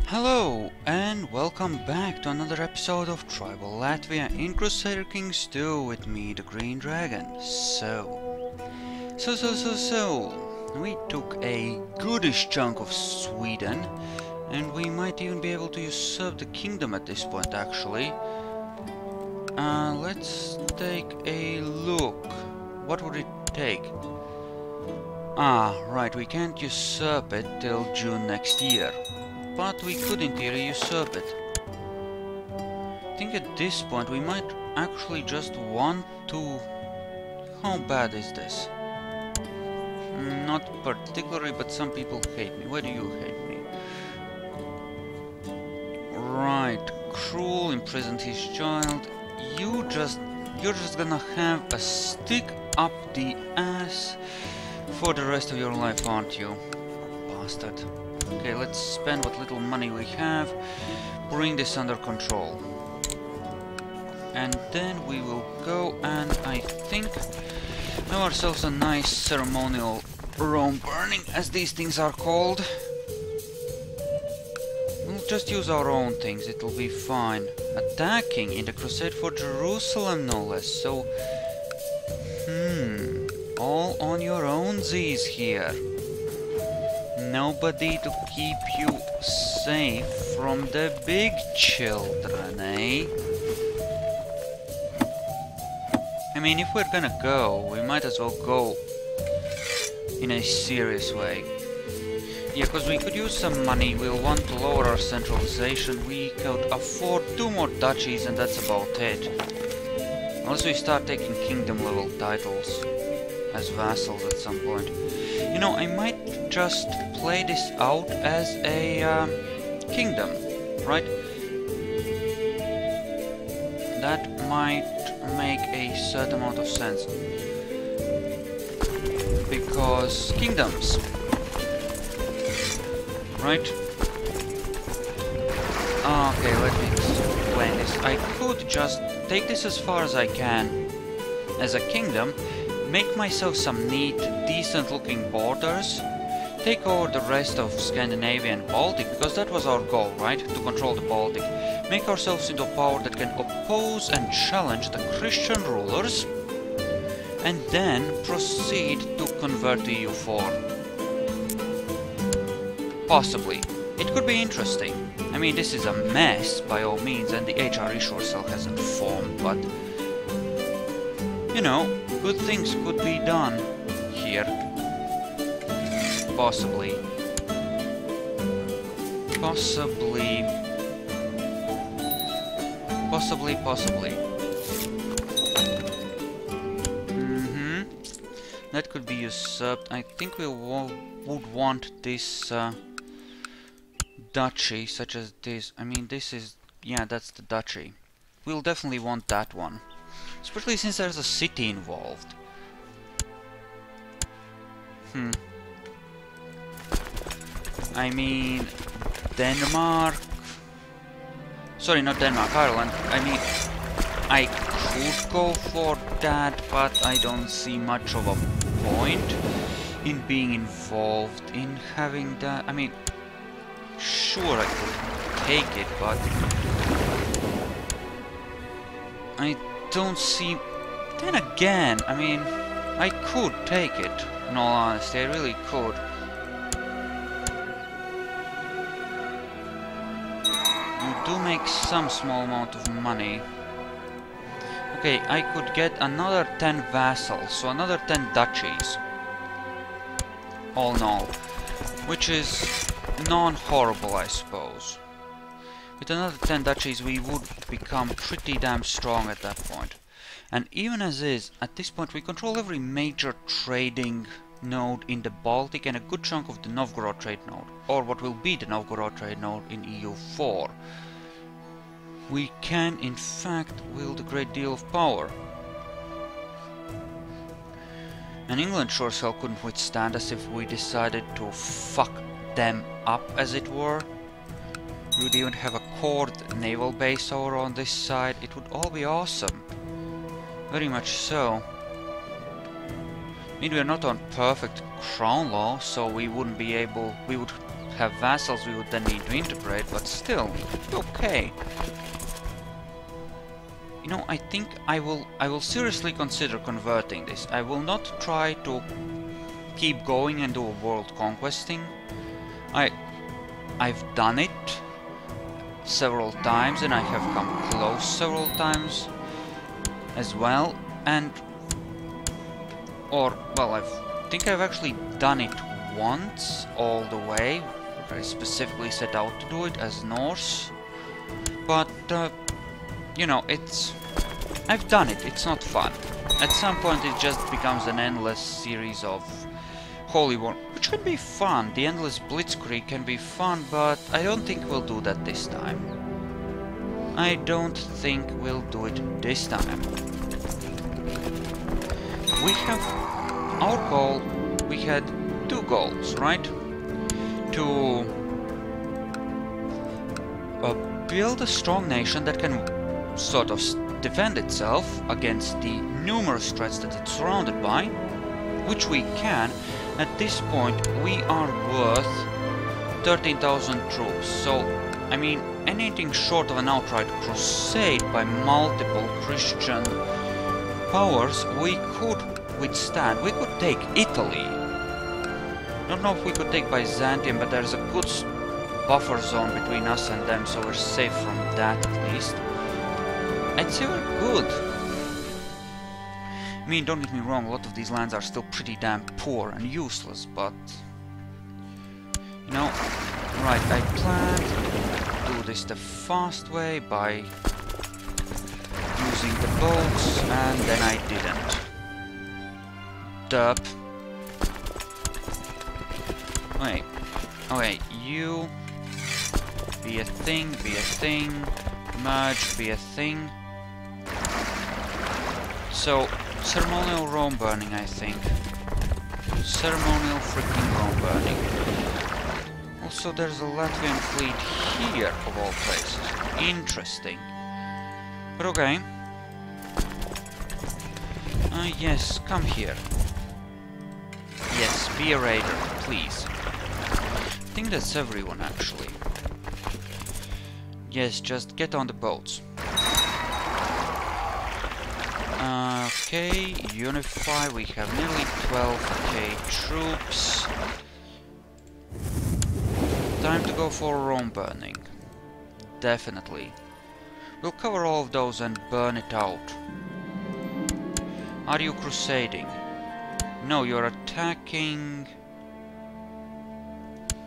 Hello and welcome back to another episode of Tribal Latvia in Crusader Kings 2 with me, the Green Dragon. So, we took a goodish chunk of Sweden and we might even be able to usurp the kingdom at this point actually. Let's take a look. What would it take? Right, we can't usurp it till June next year. But we could in theory usurp it. I think at this point we might actually just want to... How bad is this? Not particularly, but some people hate me. Why do you hate me? Right, cruel, imprisoned his child. You're just gonna have a stick up the ass for the rest of your life, aren't you? Bastard. Okay, let's spend what little money we have, bring this under control. And then we will go and, I think, have ourselves a nice ceremonial Rome burning, as these things are called. We'll just use our own things, it'll be fine. Attacking in the crusade for Jerusalem, no less, so... all on your own Z's here. Nobody to keep you safe from the big children, eh? I mean, if we're gonna go, we might as well go in a serious way. Yeah, because we could use some money, we'll want to lower our centralization, we could afford 2 more duchies and that's about it. Unless we start taking kingdom level titles as vassals at some point. You know, I might just play this out as a kingdom, right? That might make a certain amount of sense. Because kingdoms, right? Okay, let me explain this. I could just take this as far as I can as a kingdom, make myself some neat, decent looking borders, take over the rest of Scandinavia and Baltic, because that was our goal, right? To control the Baltic. Make ourselves into a power that can oppose and challenge the Christian rulers, and then proceed to convert to EU4. Possibly. It could be interesting. I mean, this is a mess, by all means, and the HR issue cell hasn't formed, but... You know, good things could be done here. Possibly. Possibly. That could be usurped. I think we would want this duchy, such as this. I mean, this is... Yeah, that's the duchy. We'll definitely want that one. Especially since there's a city involved. I mean... Denmark... Sorry, not Denmark, Ireland. I mean... I could go for that, but I don't see much of a point in being involved in having that. I mean... Sure, I could take it, but... I don't see... Then again, I mean, I could take it, in all honesty, I really could. You do make some small amount of money. Okay, I could get another 10 vassals, so another 10 duchies. All in all. Which is non-horrible, I suppose. With another 10 duchies we would become pretty damn strong at that point. And even as is, at this point we control every major trading node in the Baltic and a good chunk of the Novgorod trade node, or what will be the Novgorod trade node in EU4. We can in fact wield a great deal of power. And England sure as hell couldn't withstand us if we decided to fuck them up, as it were. We would even have a core naval base over on this side. It would all be awesome. Very much so. I mean, we're not on perfect crown law, so we wouldn't be able... We would have vassals we would then need to integrate, but still, okay. You know, I think I will seriously consider converting this. I will not try to keep going and do a world conquesting. I've done it several times and I have come close several times as well, and I think I've actually done it once all the way. I specifically set out to do it as Norse, but you know, I've done it, it's not fun. At some point it just becomes an endless series of Holy War, which can be fun. The endless blitzkrieg can be fun, but I don't think we'll do that this time. I don't think we'll do it this time. We have our goal, we had two goals, right? To build a strong nation that can sort of defend itself against the numerous threats that it's surrounded by, which we can. At this point we are worth 13,000 troops, so I mean anything short of an outright crusade by multiple Christian powers we could withstand. We could take Italy. Don't know if we could take Byzantium, but there's a good buffer zone between us and them, so we're safe from that at least. I'd say we're good. I mean, don't get me wrong, a lot of these lands are still pretty damn poor and useless, but... You know, right, I planned to do this the fast way by using the boats, and then I didn't. Derp. Wait, okay, you... Be a thing, merge, be a thing. So, ceremonial Rome burning, I think. Ceremonial freaking Rome burning. Also, there's a Latvian fleet here, of all places. Interesting. But okay. Yes, come here. Yes, be a raider, please. I think that's everyone, actually. Yes, just get on the boats. Okay, unify, we have nearly 12k troops. Time to go for Rome burning. Definitely. We'll cover all of those and burn it out. Are you crusading? No, you're attacking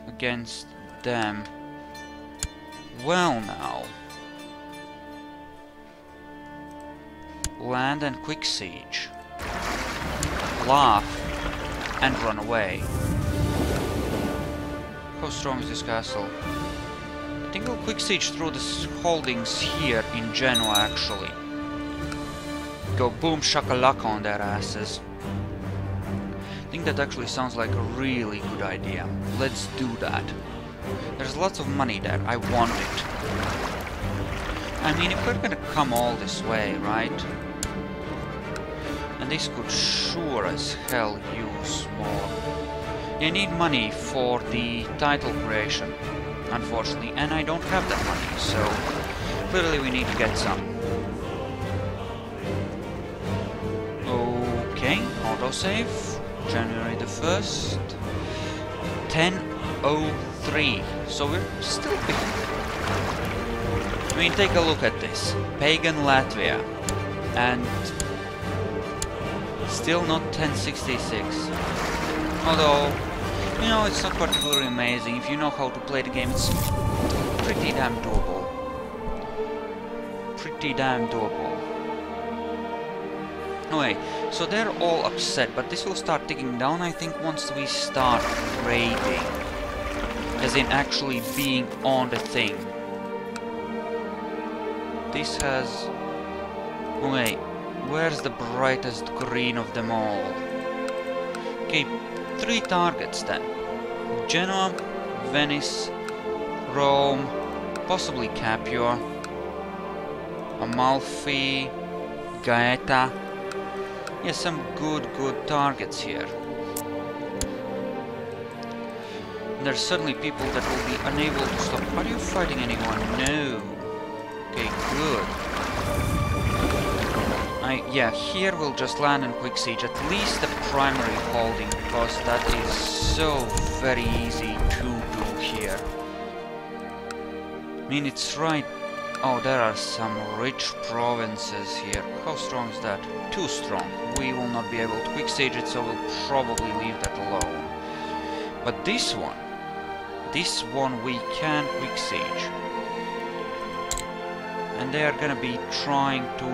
against them. Well now. Land and quick siege. Laugh and run away. How strong is this castle? I think we'll quick siege through the holdings here in Genoa, actually. Go boom shakalaka on their asses. I think that actually sounds like a really good idea. Let's do that. There's lots of money there. I want it. I mean, if we're gonna come all this way, right? And this could sure as hell use more. You need money for the title creation, unfortunately, and I don't have that money, so clearly we need to get some. Okay, autosave, January the 1st, 10:03, so we're still behind. I mean, take a look at this, pagan Latvia, and still not 1066, although, you know, it's not particularly amazing. If you know how to play the game, it's pretty damn doable. Pretty damn doable. Anyway, so they're all upset, but this will start ticking down, I think, once we start raiding. As in actually being on the thing. This has... Wait, where's the brightest green of them all? Okay, 3 targets then. Genoa, Venice, Rome, possibly Capua, Amalfi, Gaeta. Yes, some good targets here. There's certainly people that will be unable to stop. Are you fighting anyone? No. Okay, good. Yeah, here we'll just land and quick siege. At least the primary holding, because that is so very easy to do here. I mean, it's right... Oh, there are some rich provinces here. How strong is that? Too strong. We will not be able to quick siege it, so we'll probably leave that alone. But this one we can quick siege. And they are gonna be trying to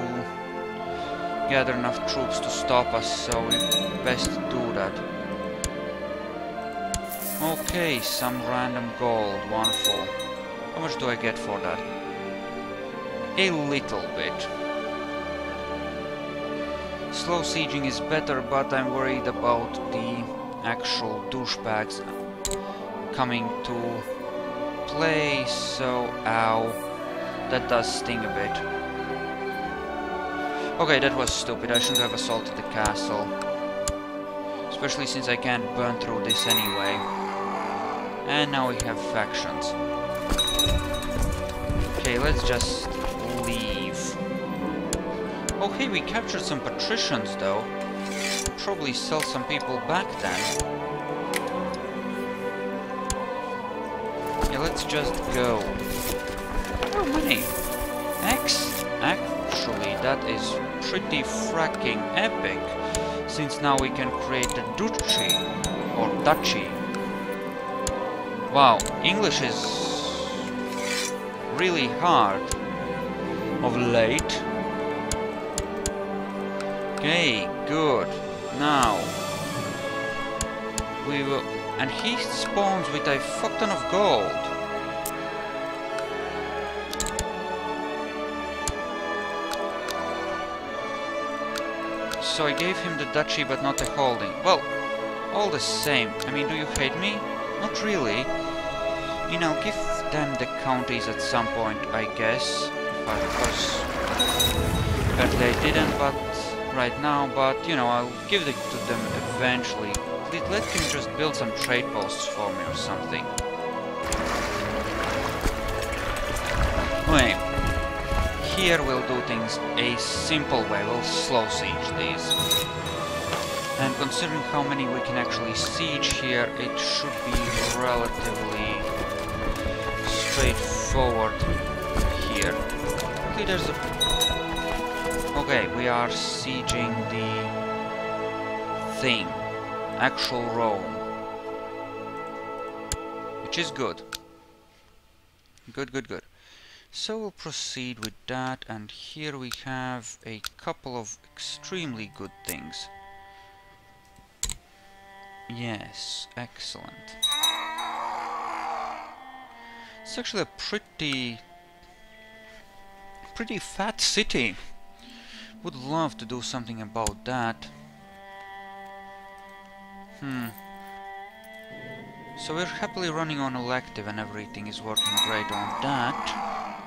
gather enough troops to stop us, so we best do that. Okay, some random gold, wonderful. How much do I get for that? A little bit. Slow sieging is better, but I'm worried about the actual douchebags coming to play, so ow. That does sting a bit. Okay, that was stupid. I shouldn't have assaulted the castle. Especially since I can't burn through this anyway. And now we have factions. Okay, let's just leave. Oh hey, we captured some patricians though. Probably sell some people back then. Yeah, let's just go. Oh, money! Actually, that is pretty fracking epic, since now we can create a duchy, or duchy. Wow, English is really hard of late. Okay, good. Now, we will... And he spawns with a fuck ton of gold. So I gave him the duchy but not the holding. Well, all the same. I mean, do you hate me? Not really. You know, give them the counties at some point, I guess. Because they didn't, but right now, but you know, I'll give it to them eventually. Let him just build some trade posts for me or something. Wait. Here we'll do things a simple way. We'll slow siege these. And considering how many we can actually siege here, it should be relatively straightforward here. Okay, there's a... Okay, we are sieging the thing. Actual Rome. Which is good. Good. So we'll proceed with that, and here we have a couple of extremely good things. Yes, excellent. It's actually a pretty fat city. Would love to do something about that. So we're happily running on elective and everything is working great on that.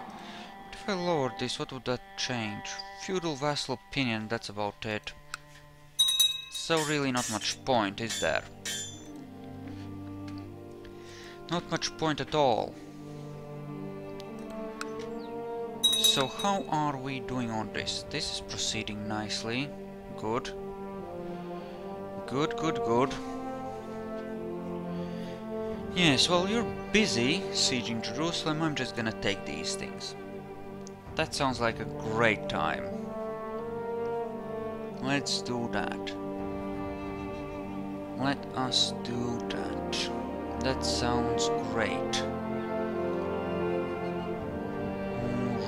But if I lowered this, what would that change? Feudal vassal opinion, that's about it. So really not much point, is there? Not much point at all. So how are we doing on this? This is proceeding nicely. Good. Good. Yes, well, you're busy sieging Jerusalem. I'm just gonna take these things. That sounds like a great time. Let's do that. Let us do that. That sounds great.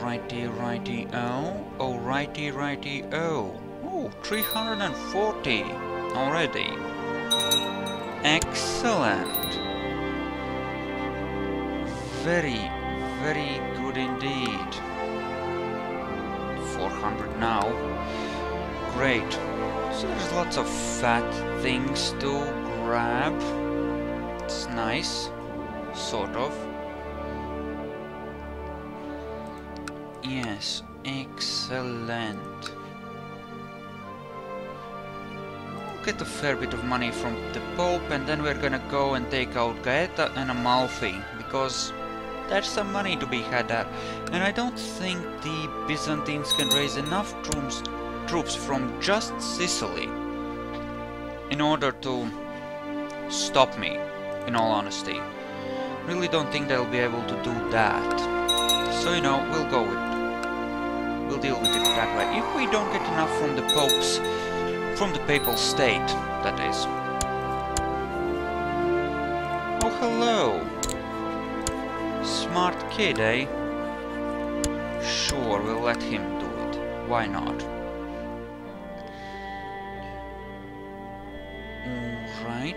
Righty-o. Oh, 340 already. Excellent. Very good indeed. 400 now. Great. So there's lots of fat things to grab. It's nice. Sort of. Yes, excellent. get a fair bit of money from the Pope, and then we're gonna go and take out Gaeta and Amalfi, because there's some money to be had there. And I don't think the Byzantines can raise enough troops from just Sicily in order to stop me, in all honesty. Really don't think they'll be able to do that. So, you know, we'll deal with it that way. If we don't get enough from the from the Papal State, that is. Oh, hello! Smart kid, eh? Sure, we'll let him do it. Why not? Alright.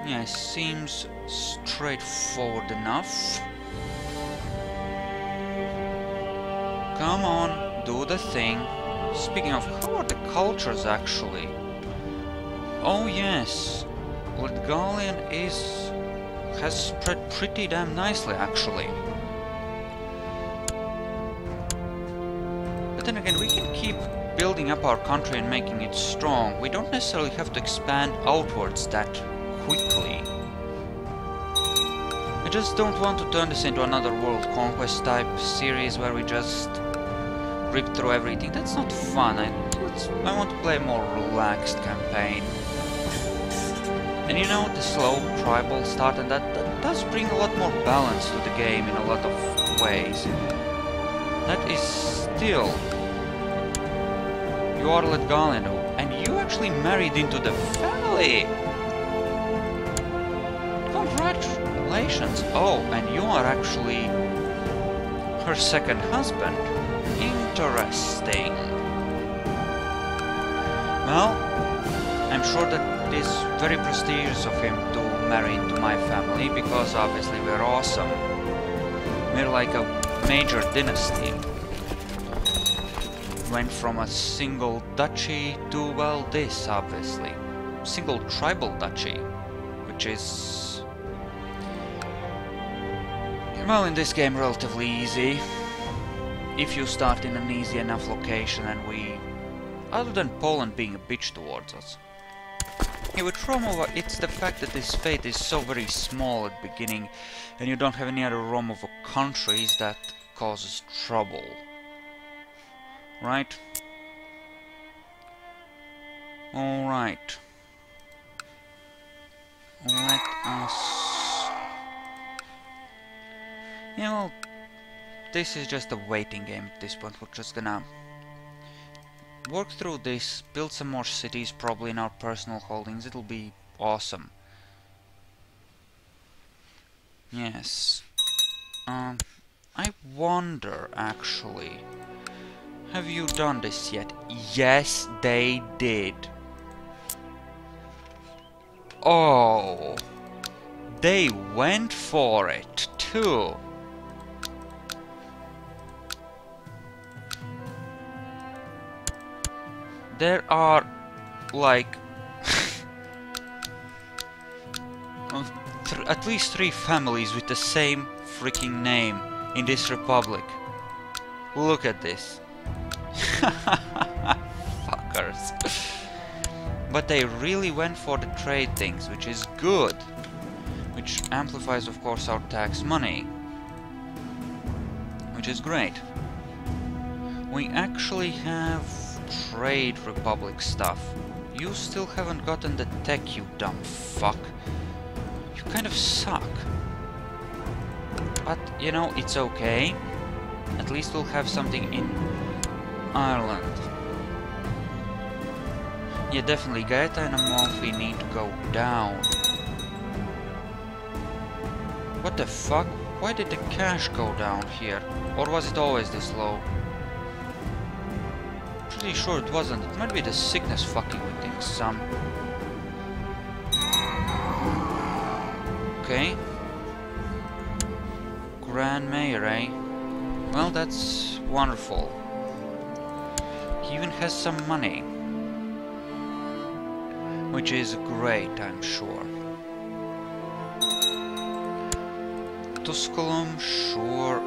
Yeah, seems straightforward enough. Come on, do the thing. Speaking of, how are the cultures actually? Oh yes, Latgalian has spread pretty damn nicely actually. But then again, we can keep building up our country and making it strong. We don't necessarily have to expand outwards that quickly. I just don't want to turn this into another world conquest type series where we just rip through everything. That's not fun. I want to play a more relaxed campaign. And you know, the slow tribal start, and that does bring a lot more balance to the game in a lot of ways. That is still... You are Latgalian, and you actually married into the family! Congratulations! Oh, and you are actually her second husband. Interesting. Well, I'm sure that it is very prestigious of him to marry into my family, because obviously we're awesome. We're like a major dynasty. Went from a single duchy to, well, this, obviously. Single tribal duchy, which is... well, in this game, relatively easy. If you start in an easy enough location, and we... other than Poland being a bitch towards us. Yeah, with Romova, it's the fact that this fate is so very small at the beginning, and you don't have any other Romova countries that causes trouble. Right? Alright. Let us... yeah, well, this is just a waiting game at this point. We're just gonna work through this, build some more cities, probably in our personal holdings. It'll be awesome. Yes. I wonder, actually, have you done this yet? Yes, they did. Oh, they went for it too. There are, like, at least 3 families with the same freaking name in this republic. Look at this. Fuckers. But they really went for the trade things, which is good. Which amplifies, of course, our tax money. Which is great. We actually have trade republic stuff. You still haven't gotten the tech, you dumb fuck. You kind of suck. But, you know, it's okay. At least we'll have something in Ireland. Yeah, definitely, Gaeta and Amalfi need to go down. What the fuck? Why did the cash go down here? Or was it always this low? Pretty sure it wasn't. It might be the sickness fucking with things some. Okay. Grand Mayor, eh? Well, that's wonderful. He even has some money. Which is great, I'm sure. Tusculum, sure.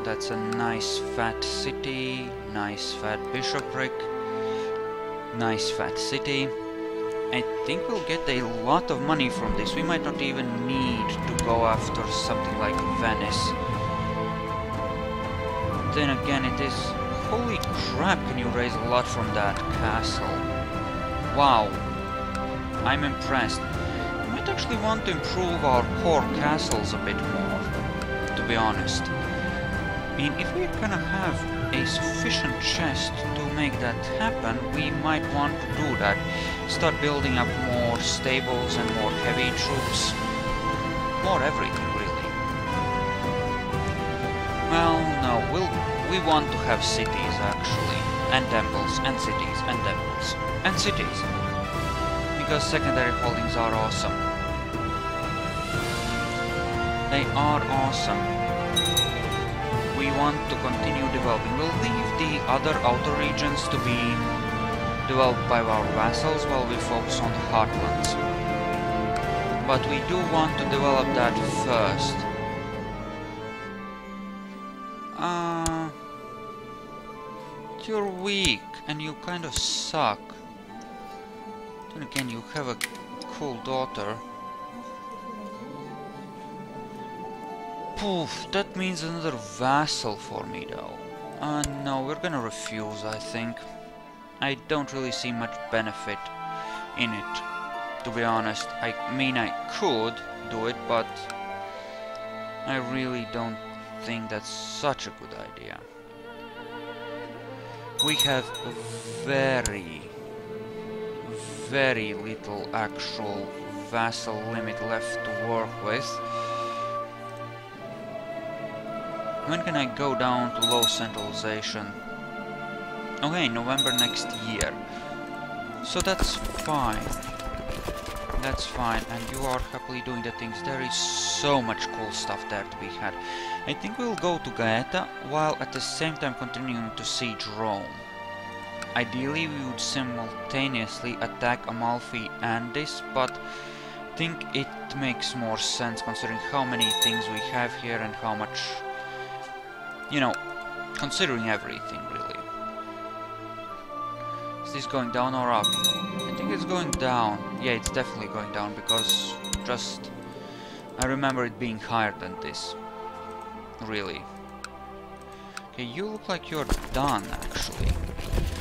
That's a nice fat city, nice fat bishopric. Nice fat city. I think we'll get a lot of money from this. We might not even need to go after something like Venice. Then again, it is... Holy crap, can you raise a lot from that castle? Wow. I'm impressed. We might actually want to improve our core castles a bit more, to be honest. I mean, if we're gonna have a sufficient chest to make that happen, we might want to do that. Start building up more stables and more heavy troops. More everything, really. Well, no, we want to have cities, actually. And temples, and cities, and temples. And cities. Because secondary holdings are awesome. They are awesome. We want to continue developing. We'll leave the other outer regions to be developed by our vassals while we focus on the heartlands. But we do want to develop that first. You're weak and you kind of suck. Then again, you have a cool daughter. Poof, that means another vassal for me though. No, we're gonna refuse, I think. I don't really see much benefit in it, to be honest. I mean, I could do it, but I really don't think that's such a good idea. We have very little actual vassal limit left to work with. When can I go down to low centralization? Okay, November next year. So that's fine. That's fine, and you are happily doing the things. There is so much cool stuff there to be had. I think we'll go to Gaeta, while at the same time continuing to siege Rome. Ideally, we would simultaneously attack Amalfi and this, but I think it makes more sense considering how many things we have here and how much, you know, considering everything, really. Is this going down or up? I think it's going down. Yeah, it's definitely going down because just... I remember it being higher than this. Really. Okay, you look like you're done, actually.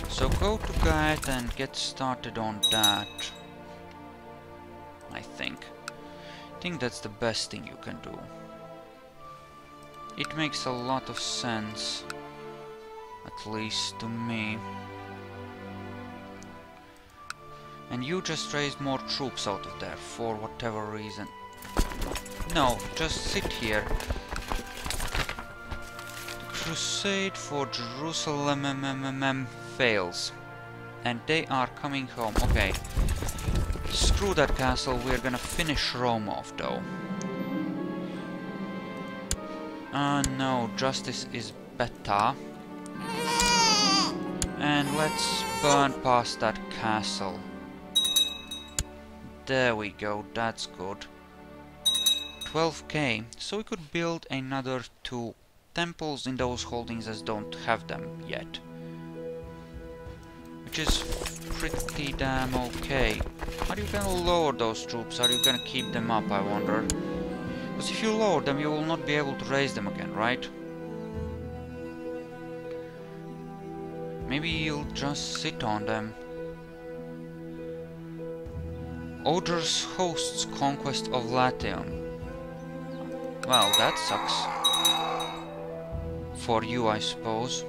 So go to Gaeta and get started on that. I think that's the best thing you can do. It makes a lot of sense. At least to me. And you just raised more troops out of there, for whatever reason. No, just sit here. The crusade for Jerusalem fails. And they are coming home. Okay. Screw that castle, we're gonna finish Rome off though. No, justice is better. And let's burn past that castle. There we go, that's good. 12k, so we could build another 2 temples in those holdings as don't have them yet. Which is pretty damn okay. Are you gonna lower those troops? Are you gonna keep them up, I wonder? Because if you lower them, you will not be able to raise them again, right? Maybe you'll just sit on them. Odor's hosts conquest of Latium. Well, that sucks. For you, I suppose.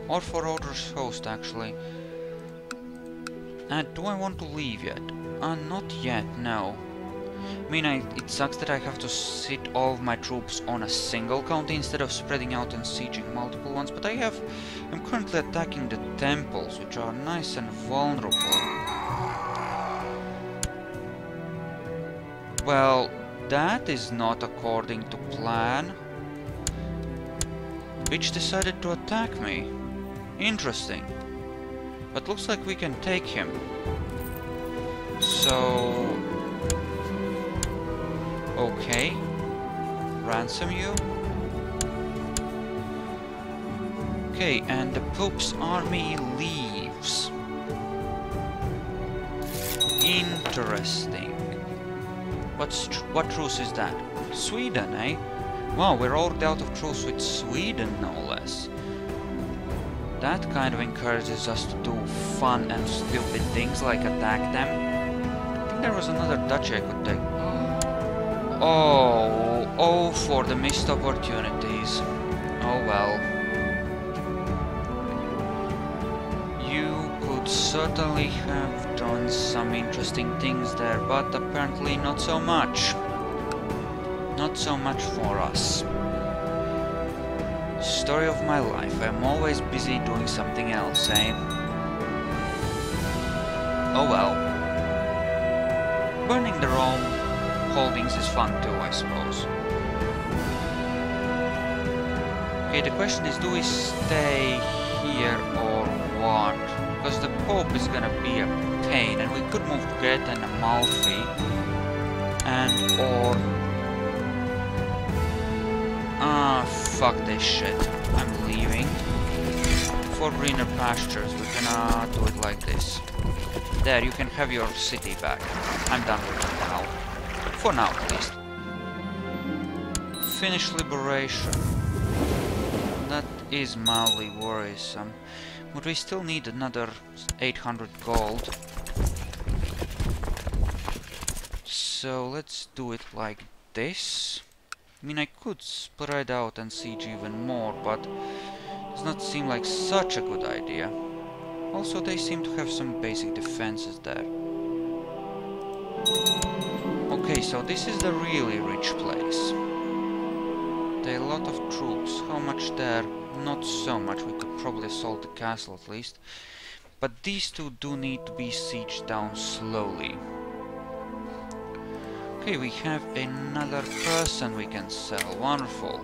Or for Odor's host, actually. Do I want to leave yet? Not yet, no. I mean, it sucks that I have to sit all of my troops on a single county instead of spreading out and sieging multiple ones, but I'm currently attacking the temples, which are nice and vulnerable. Well, that is not according to plan. Which decided to attack me. Interesting. But looks like we can take him. So... okay. Ransom you. Okay, and the Pope's army leaves. Interesting. What truce is that? Sweden, eh? Wow, we're already out of truce with Sweden, no less. That kind of encourages us to do fun and stupid things like attack them. I think there was another duchy I could take. Oh, for the missed opportunities. Oh well. You could certainly have done some interesting things there, but apparently not so much. Not so much for us. Story of my life. I'm always busy doing something else, eh? Oh well. Burning their own holdings is fun too, I suppose. Okay, the question is, do we stay here or what? Because the Pope is gonna be a pain, and we could move to Greta and Amalfi, and or... fuck this shit. I'm leaving. For greener pastures, we're gonna do it like this. There, you can have your city back. I'm done with it now. For now, at least. Finnish liberation. That is mildly worrisome. But we still need another 800 gold. So let's do it like this. I mean, I could spread out and siege even more, but it does not seem like such a good idea. Also, they seem to have some basic defenses there. Okay, so this is the really rich place. There are a lot of troops. How much there? Not so much. We could probably assault the castle at least. But these two do need to be sieged down slowly. Okay, we have another person we can sell. Wonderful.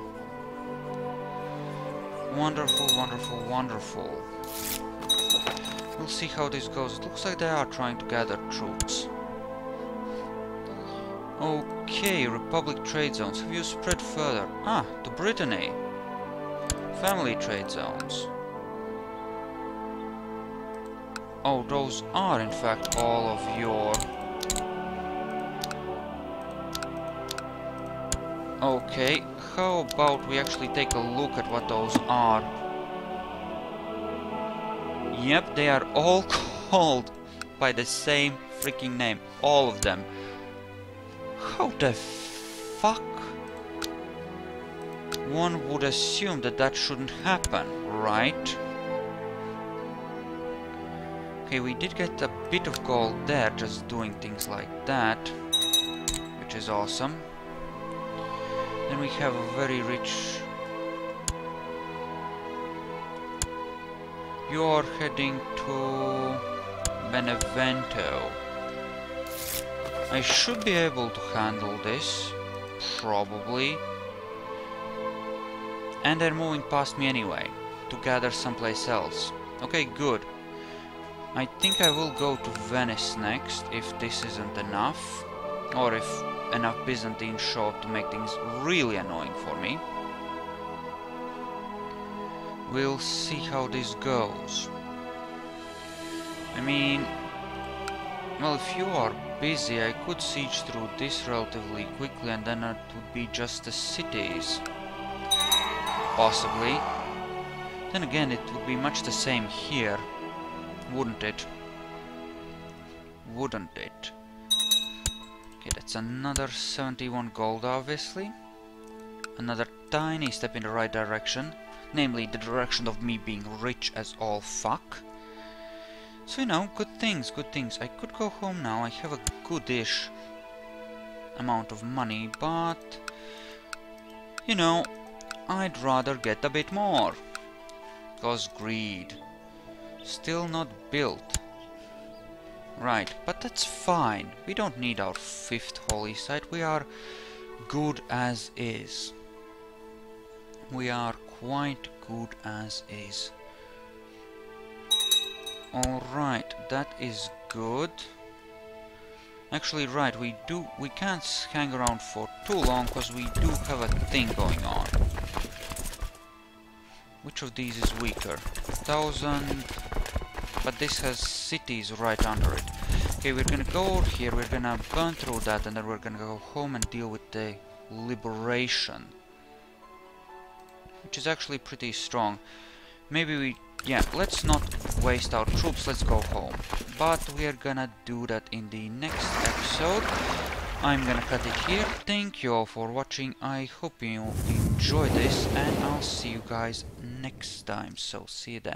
Wonderful, wonderful, wonderful. We'll see how this goes. It looks like they are trying to gather troops. Okay, Republic trade zones. Have you spread further? Ah, to Brittany. Family trade zones. Oh, those are in fact all of your... Okay, how about we actually take a look at what those are? Yep, they are all called by the same freaking name. All of them. How the fuck? One would assume that that shouldn't happen, right? Okay, we did get a bit of gold there just doing things like that, which is awesome. Then we have a very rich... You're heading to Benevento. I should be able to handle this, probably. And they're moving past me anyway, to gather someplace else. Okay, good. I think I will go to Venice next, if this isn't enough. Or if enough Byzantines show up to make things really annoying for me. We'll see how this goes. I mean... Well, if you are busy, I could siege through this relatively quickly and then it would be just the cities. Possibly. Then again, it would be much the same here. Wouldn't it? Wouldn't it? Okay, that's another 71 gold, obviously. Another tiny step in the right direction. Namely, the direction of me being rich as all fuck. So, you know, good things, good things. I could go home now. I have a goodish amount of money, but... You know, I'd rather get a bit more. Cause greed. Still not built. Right, but that's fine. We don't need our 5th holy site. We are good as is. We are quite good as is. Alright, that is good. Actually, right, we can't hang around for too long because we do have a thing going on. Which of these is weaker? 1000... But this has cities right under it. Okay, we're gonna go over here, we're gonna burn through that, and then we're gonna go home and deal with the liberation. Which is actually pretty strong. Maybe we... yeah, let's not waste our troops, let's go home. But we are gonna do that in the next episode. I'm gonna cut it here. Thank you all for watching. I hope you enjoyed this, and I'll see you guys next time. So, see you then.